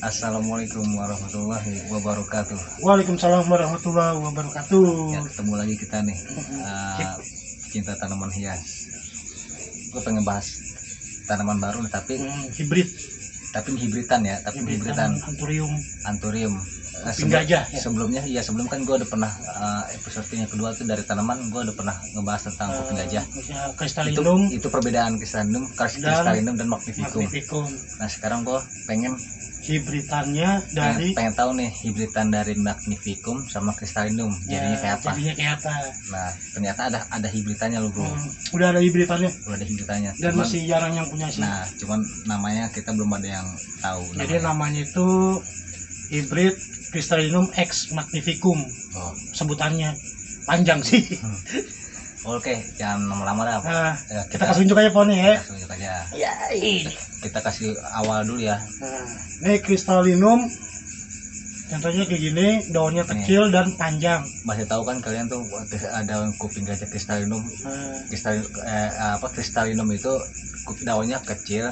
Assalamualaikum warahmatullahi wabarakatuh. Waalaikumsalam warahmatullahi wabarakatuh. Ya, ketemu lagi kita nih, cinta tanaman hias. Gue pengen bahas tanaman baru nih, tapi hibrid. Tapi hibridan ya, hibridan anturium. Gajah. Ya. Sebelum kan gue udah pernah episode-nya kedua tuh dari tanaman, gue udah pernah ngebahas tentang kuping gajah. Crystallinum. Itu perbedaan Crystallinum dan Magnificum. Nah sekarang gue pengen hibritannya dari pengen tahu nih hibritan dari Magnificum sama Crystallinum jadinya kayak apa? Nah ternyata ada hibritannya loh bro. Udah ada hibritannya. Dan cuman, masih jarang yang punya sih. Nah cuman namanya kita belum ada yang tahu. Jadi namanya itu hibrid Crystallinum X Magnificum. Sebutannya panjang sih. Oke, jangan lama-lama dah. Kita kasih unjuk aja pohonnya ya. Unjuk aja. Ya, kita kasih awal dulu ya. Ini Crystallinum. Contohnya kayak gini, daunnya kecil dan panjang. Masih tahu kan kalian tuh ada kuping gajah Crystallinum. Crystallinum itu daunnya kecil,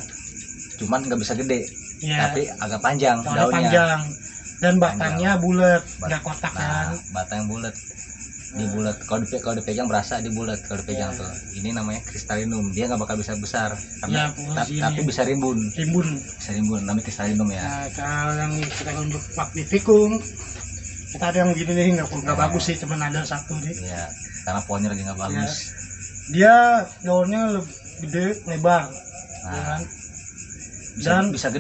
cuman nggak bisa gede, tapi agak panjang daunnya. Panjang. Dan batangnya bulat, nggak kotak kan? Batang bulat. Dibulat, kalau dipegang berasa dibulat kalau dipegang tuh. Ini namanya Crystallinum, dia nggak bakal bisa besar karena tapi bisa rimbun namanya Crystallinum ya. Nah kalau yang kita unjuk Magnificum, kita ada yang begini nih nggak bagus sih, cuman ada satu nih ya, karena pohonnya lagi nggak bagus. Dia daunnya lebih gede, lebar, dan bisa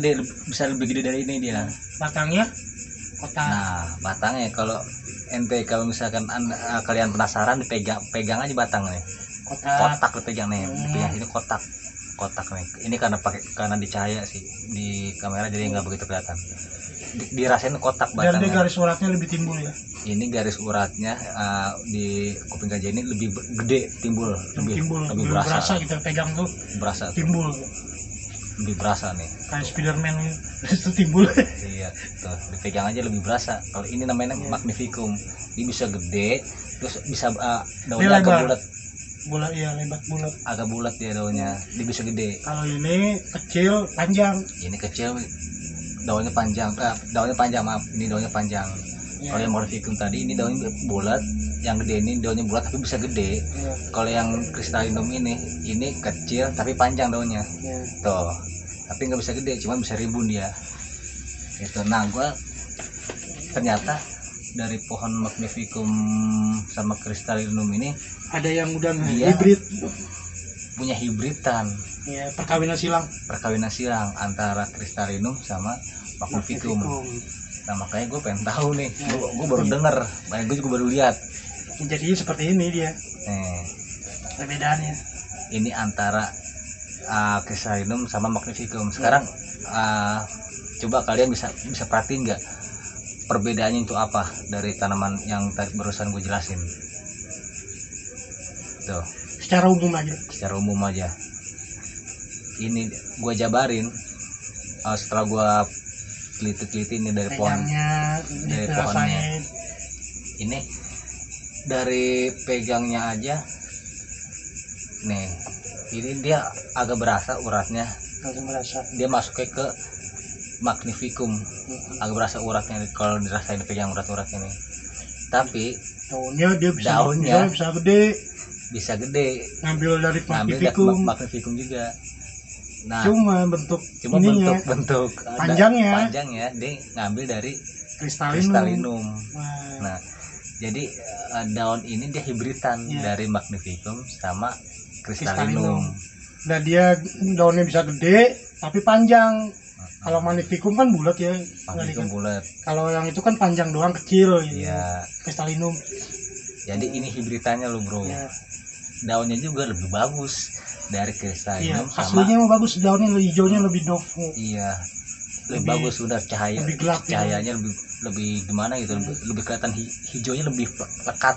lebih gede dari ini dia. Batangnya kotak. Nah batangnya kalau misalkan kalian penasaran, pegang aja batangnya. Kotak dipegang nih, dipegang ini kotak nih. Ini karena di cahaya sih di kamera jadi nggak begitu kelihatan. Dirasain kotak batangnya. Dan dia garis uratnya lebih timbul ya. Ini garis uratnya di kuping gajah ini lebih gede, timbul, lebih berasa kita pegang tuh. Berasa timbul. Lebih berasa nih. Kayak Spiderman itu timbul. Iya, tuh dipegang aja lebih berasa. Kalau ini namanya Magnificum, dia bisa gede, terus bisa daunnya agak bulat. Agak bulat dia daunnya, dia bisa gede. Kalau ini kecil, panjang. Ini kecil, daunnya panjang. Ini daunnya panjang. Kalau yang Magnificum tadi ini daunnya bulat, yang gede ini daunnya bulat tapi bisa gede. Kalau yang Crystallinum ini kecil tapi panjang daunnya. Tuh, tapi nggak bisa gede, cuma bisa rimbun dia. Gitu. Nah, gua ternyata dari pohon Magnificum sama Crystallinum ini ada yang udah hibrid, punya hibridan. Ya, perkawinan silang antara Crystallinum sama Magnificum. Nah makanya gue pengen tahu nih, gue baru denger, gue juga baru lihat. Jadi seperti ini dia. Perbedaannya. Ini antara Crystallinum sama Magnificum. Sekarang coba kalian bisa perhatiin nggak perbedaannya itu apa dari tanaman yang tadi barusan gue jelasin. Tuh. Secara umum aja. Ini gue jabarin setelah gue teliti ini dari pohonnya. Ini dari pegangnya aja nih, ini dia agak berasa uratnya. Dia masuknya ke Magnificum, agak berasa uratnya kalau dirasain pegang urat ini. Tapi daunnya bisa gede. Ngambil dari Magnificum juga. Nah, cuma bentuk panjangnya dia ngambil dari Crystallinum. Nah, jadi daun ini dia hibridan dari Magnificum sama Crystallinum. Dan dia daunnya bisa gede tapi panjang. Kalau Magnificum kan bulat ya. Bulat. Kalau yang itu kan panjang doang, kecil. Iya. Crystallinum. Jadi ini hibridannya lo bro. Daunnya juga lebih bagus dari Crystallinum. Aslinya mah bagus, daunnya hijaunya lebih dof. Iya, lebih bagus, udah lebih gelap, cahayanya lebih gimana gitu, lebih kelihatan hijaunya lebih lekat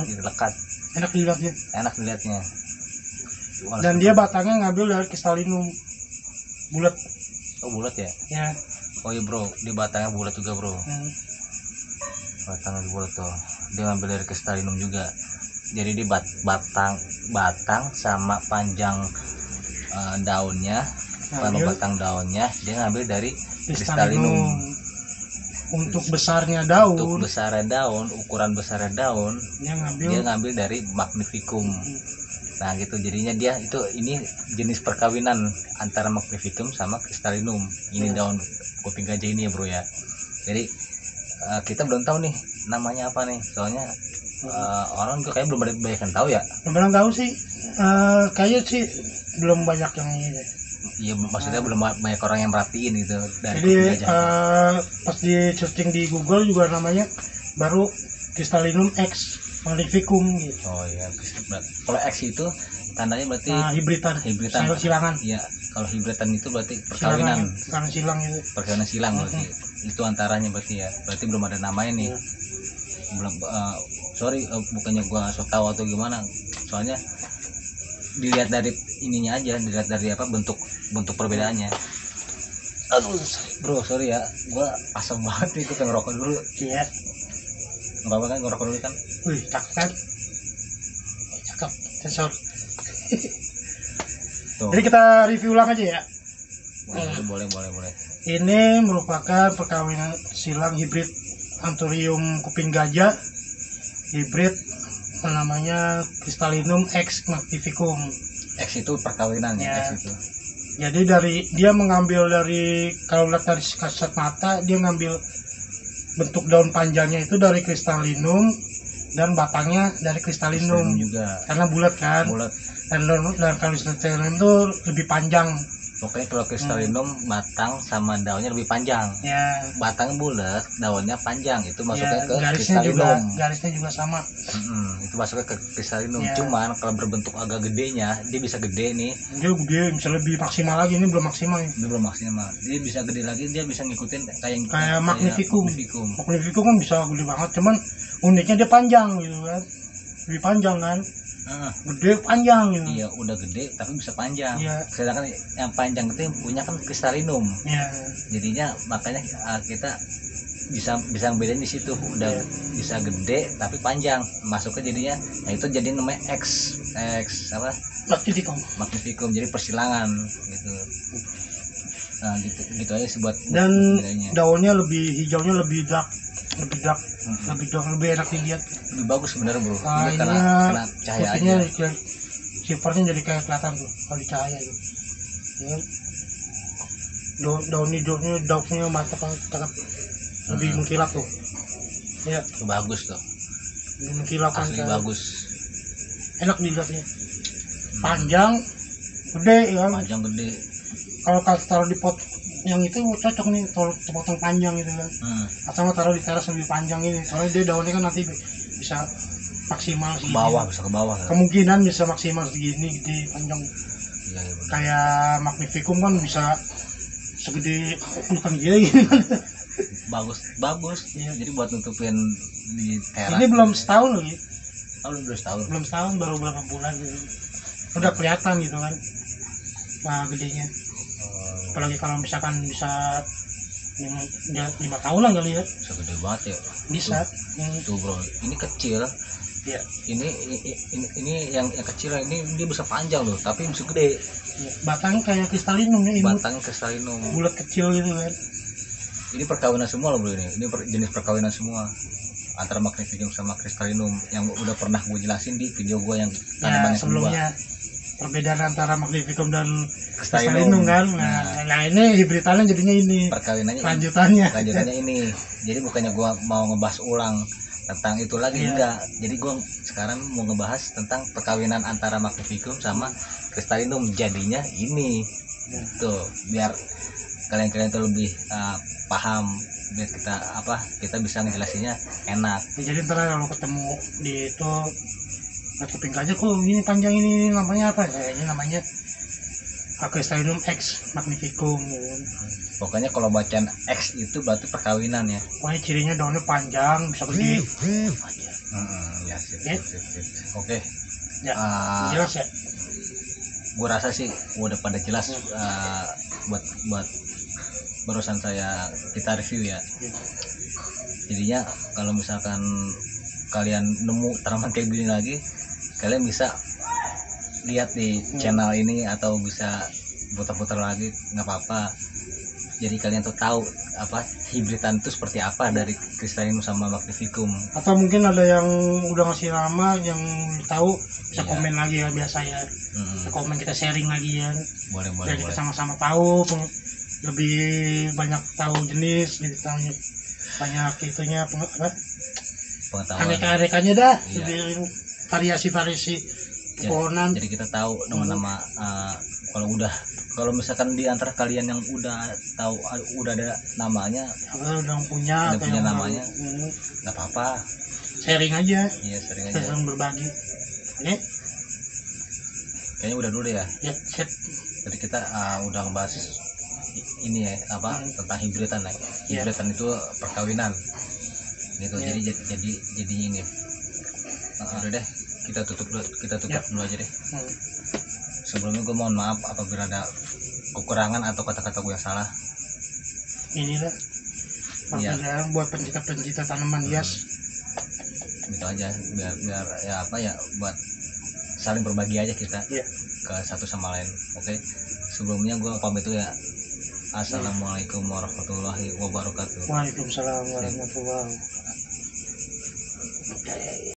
gitu, lekat. Enak dilihatnya. Dan dia batangnya ngambil dari Crystallinum. bulat. Oh bulat ya? Ya. Oh iya bro, di batangnya bulat juga bro. Batangnya bulat tuh. Dia ngambil dari Cristalinum juga. Jadi di batang sama panjang daunnya, batang daunnya dia ngambil dari Cristalinum. Untuk besarnya daun. Untuk besarnya daun, ukuran besarnya daun, dia ngambil dari Magnificum. Nah gitu, jadinya dia itu ini jenis perkawinan antara Magnificum sama Cristalinum. Ini daun kuping gajah ini ya bro ya. Jadi kita belum tahu nih namanya apa nih, soalnya orang juga kayak belum banyak yang tahu ya. Belum tahu sih, kayaknya sih belum banyak yang ini. Iya maksudnya belum banyak orang yang merhatiin gitu dari jadi kuping gajah. pas di searching di Google juga namanya baru Cristalinum X Magnificum gitu. Oh iya, kalau X itu tandanya berarti hibridan. Silangan. Iya, kalau hibridan itu berarti perkawinan. Silang itu. Perkawinan silang berarti. Itu antaranya berarti ya. Berarti belum ada namanya nih. Belum sorry bukannya gua sok tahu atau gimana. Soalnya dilihat dari ininya aja, dilihat dari apa bentuk perbedaannya. Aduh, bro, sorry ya. Gua asam banget nih, gua pengen ngerokok dulu. Iya. Enggak apa-apa kan ngerokok dulu kan? Wih, cakep kan? Cakep, sensor. Jadi kita review ulang aja ya. Boleh. Ini merupakan perkawinan silang hibrid Anthurium kuping gajah hibrid namanya Cristalinum X Magnificum. X itu perkawinan ya. X itu. Jadi dia mengambil dari, kalau lihat dari kasat mata, dia ngambil bentuk daun panjangnya itu dari Cristalinum dan batangnya dari Cristalinum juga. Karena bulat kan. Bulat. Dan kalau Cristalinum itu lebih panjang. Pokoknya kalau Cristalinum batang sama daunnya lebih panjang. Ya. Batang bulat, daunnya panjang. Itu masuknya ke garisnya Cristalinum. Garisnya juga sama. Itu masuknya ke Cristalinum. Cuman kalau berbentuk agak gedenya, dia bisa gede nih. Dia gede, bisa lebih maksimal lagi. Ini belum maksimal. Ini belum maksimal. Dia bisa gede lagi, dia bisa ngikutin kayak Magnificum. Magnificum kan bisa gede banget, cuman uniknya dia panjang gitu kan. Lebih panjang kan. Gede panjang gitu. Iya, udah gede tapi bisa panjang. Iya. Sedangkan yang panjang itu yang punya kan Cristalinum. Iya. Jadinya makanya kita bisa bedain di situ, udah bisa gede tapi panjang, masuknya jadinya, nah itu jadi namanya X apa? Magnificum, jadi persilangan gitu. Nah gitu aja sih buat dan daunnya hijaunya lebih dark, lebih enak dilihat, lebih bagus sebenarnya bro. Ini karena cahaya aja. Sifatnya jadi kayak kelihatan tuh kalau di cahaya itu. Ya. Daun hijaunya, daunnya mantap banget, lebih mengkilap tuh. Ya. Itu bagus tuh. Lebih mengkilap kan. Asli bagus. Enak dilihatnya. Panjang, gede ya. Panjang gede. Kalau taruh di pot yang itu cocok nih, potong panjang gitu kan. Atau taruh di teras lebih panjang ini, soalnya dia daunnya kan nanti bisa maksimal ke bawah, bisa ke bawah. Kemungkinan bisa maksimal segini, gede panjang. Iya, kayak Magnificum kan bisa segede bukan gini. Bagus. Iya. Jadi buat nutupin di teras. Ini belum setahun lagi. Belum setahun, baru beberapa bulan gitu. Udah kelihatan gitu kan. Nah, gedenya. Apalagi kalau misalkan bisa 5 tahun lah kali ya. Bisa gede banget ya. Bisa. Tuh bro, ini kecil. Ya. Ini yang kecil ini dia bisa panjang loh, tapi bisa gede. Ya. Batangnya kayak Cristalinum ya. Batangnya Cristalinum. Bulat kecil gitu kan. Ini perkawinan semua loh bro ini. Ini jenis perkawinan semua antara Magnificum sama Cristalinum yang udah pernah gue jelasin di video gue yang tanaman sebelumnya. Perbedaan antara Magnificum dan Cristalinum kan. Nah ini hibridannya jadinya ini. Perkawinannya lanjutannya ini. Jadi bukannya gua mau ngebahas ulang tentang itu lagi, enggak. Jadi gua sekarang mau ngebahas tentang perkawinan antara Magnificum sama Cristalinum. Jadinya ini. Tuh, biar kalian itu lebih paham, biar kita bisa ngejelasinnya enak. Jadi ntar kalau ketemu di itu kuping gajah kok ini panjang, ini namanya apa? Ini namanya Cristalinum X Magnificum. Pokoknya kalau bacaan X itu berarti perkawinan ya. Pokoknya cirinya daunnya panjang, bisa gede. Ya, sip. Oke. Ya, jelas ya. gue rasa sih udah pada jelas buat barusan kita review ya. Jadinya kalau misalkan kalian nemu tanaman kayak gini lagi, kalian bisa lihat di channel ini atau bisa putar-putar lagi, nggak apa-apa. Jadi kalian tuh tahu apa hibridan itu seperti apa dari Crystallinum sama Magnificum. Atau mungkin ada yang udah ngasih nama yang tahu bisa Iya. komen lagi ya, biasa ya. Bisa komen, kita sharing lagi ya. Boleh Biar kita sama-sama tahu, lebih banyak tahu jenis, lebih tahu banyak itunya pengetahuan. aneka-anekanya dah. Iya. Lebih variasi-variasi pepohonan. Jadi kita tahu nama-nama kalau misalkan di antara kalian yang udah tahu udah ada namanya, Udah punya udah atau punya yang namanya, baru. nggak apa-apa. Sharing aja, Iya, sering aja. sharing berbagi. Oke, Kayaknya udah dulu ya. ya, set. Jadi kita udah ngebahas ini ya tentang hibridan ya. Hibridan itu perkawinan gitu. Iya. Jadi ini. Udah deh, kita tutup dulu aja deh. Sebelumnya gue mohon maaf apabila ada kekurangan atau kata-kata gue yang salah. Inilah Iya. perbedaan buat pencinta tanaman hias. Gitu aja, biar ya apa ya, buat saling berbagi aja kita Iya. ke satu sama lain. Oke. Sebelumnya gue pamit tuh ya. Assalamualaikum warahmatullahi wabarakatuh. Waalaikumsalam warahmatullahi wabarakatuh.